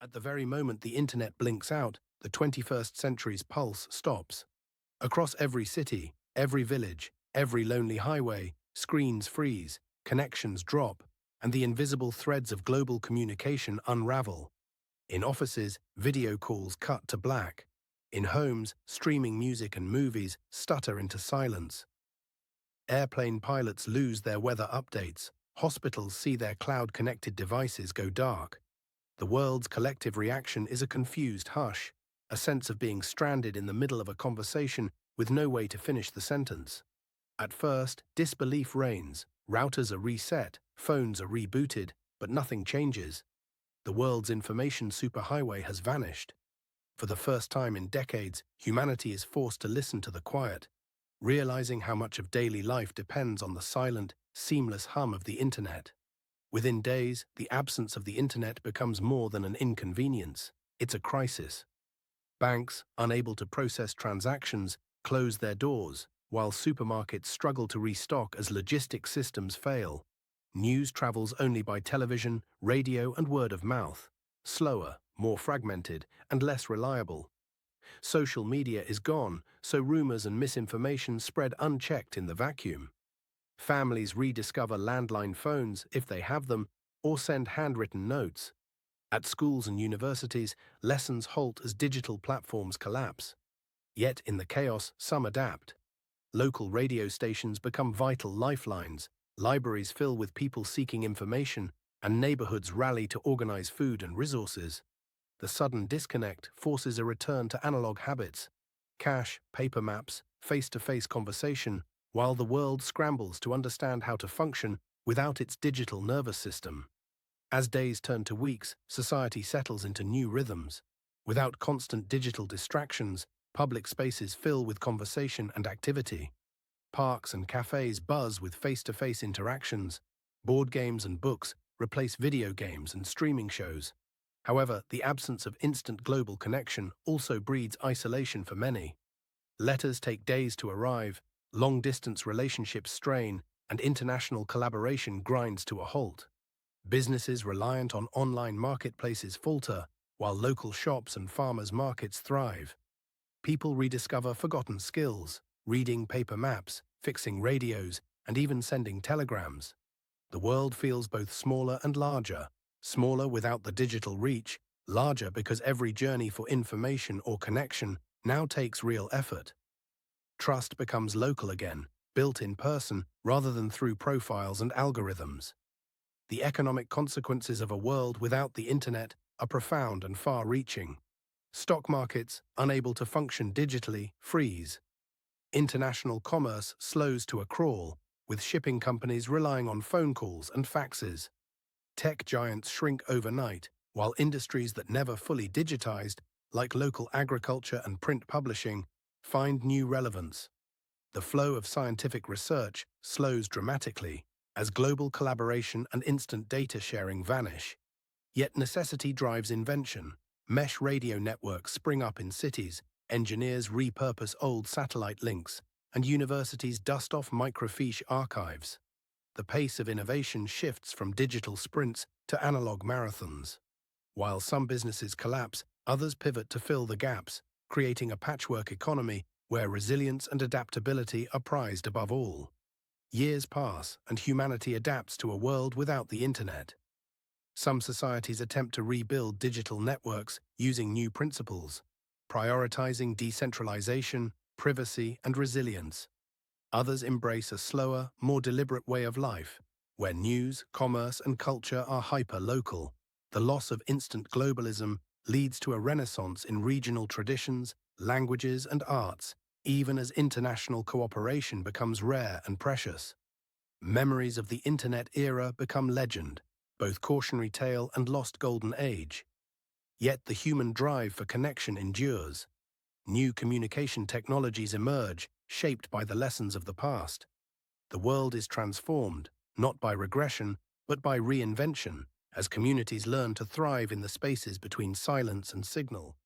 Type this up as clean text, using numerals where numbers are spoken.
At the very moment the internet blinks out, the 21st century's pulse stops. Across every city, every village, every lonely highway, screens freeze, connections drop, and the invisible threads of global communication unravel. In offices, video calls cut to black. In homes, streaming music and movies stutter into silence. Airplane pilots lose their weather updates. Hospitals see their cloud-connected devices go dark. The world's collective reaction is a confused hush, a sense of being stranded in the middle of a conversation with no way to finish the sentence. At first, disbelief reigns. Routers are reset, phones are rebooted, but nothing changes. The world's information superhighway has vanished. For the first time in decades, humanity is forced to listen to the quiet, realizing how much of daily life depends on the silent, seamless hum of the internet. Within days, the absence of the internet becomes more than an inconvenience. It's a crisis. Banks, unable to process transactions, close their doors, while supermarkets struggle to restock as logistic systems fail. News travels only by television, radio, and word of mouth, slower, more fragmented, and less reliable. Social media is gone, so rumors and misinformation spread unchecked in the vacuum. Families rediscover landline phones, if they have them, or send handwritten notes. At schools and universities, lessons halt as digital platforms collapse. Yet in the chaos, some adapt. Local radio stations become vital lifelines, libraries fill with people seeking information, and neighborhoods rally to organize food and resources. The sudden disconnect forces a return to analog habits: cash, paper maps, face-to-face conversation, while the world scrambles to understand how to function without its digital nervous system. As days turn to weeks, society settles into new rhythms. Without constant digital distractions, public spaces fill with conversation and activity. Parks and cafes buzz with face-to-face interactions. Board games and books replace video games and streaming shows. However, the absence of instant global connection also breeds isolation for many. Letters take days to arrive, long-distance relationships strain, and international collaboration grinds to a halt. Businesses reliant on online marketplaces falter, while local shops and farmers' markets thrive. People rediscover forgotten skills, reading paper maps, fixing radios, and even sending telegrams. The world feels both smaller and larger, smaller without the digital reach, larger because every journey for information or connection now takes real effort. Trust becomes local again, built in person rather than through profiles and algorithms. The economic consequences of a world without the internet are profound and far-reaching. Stock markets, unable to function digitally, freeze. International commerce slows to a crawl, with shipping companies relying on phone calls and faxes. Tech giants shrink overnight, while industries that never fully digitized, like local agriculture and print publishing, find new relevance. The flow of scientific research slows dramatically as global collaboration and instant data sharing vanish. Yet necessity drives invention. Mesh radio networks spring up in cities, engineers repurpose old satellite links, and universities dust off microfiche archives. The pace of innovation shifts from digital sprints to analog marathons. While some businesses collapse, others pivot to fill the gaps, creating a patchwork economy where resilience and adaptability are prized above all. Years pass, and humanity adapts to a world without the internet. Some societies attempt to rebuild digital networks using new principles, prioritizing decentralization, privacy, and resilience. Others embrace a slower, more deliberate way of life, where news, commerce, and culture are hyper-local. The loss of instant globalism leads to a renaissance in regional traditions, languages, and arts, even as international cooperation becomes rare and precious. Memories of the internet era become legend, both cautionary tale and lost golden age. Yet the human drive for connection endures. New communication technologies emerge, shaped by the lessons of the past. The world is transformed, not by regression, but by reinvention, as communities learn to thrive in the spaces between silence and signal.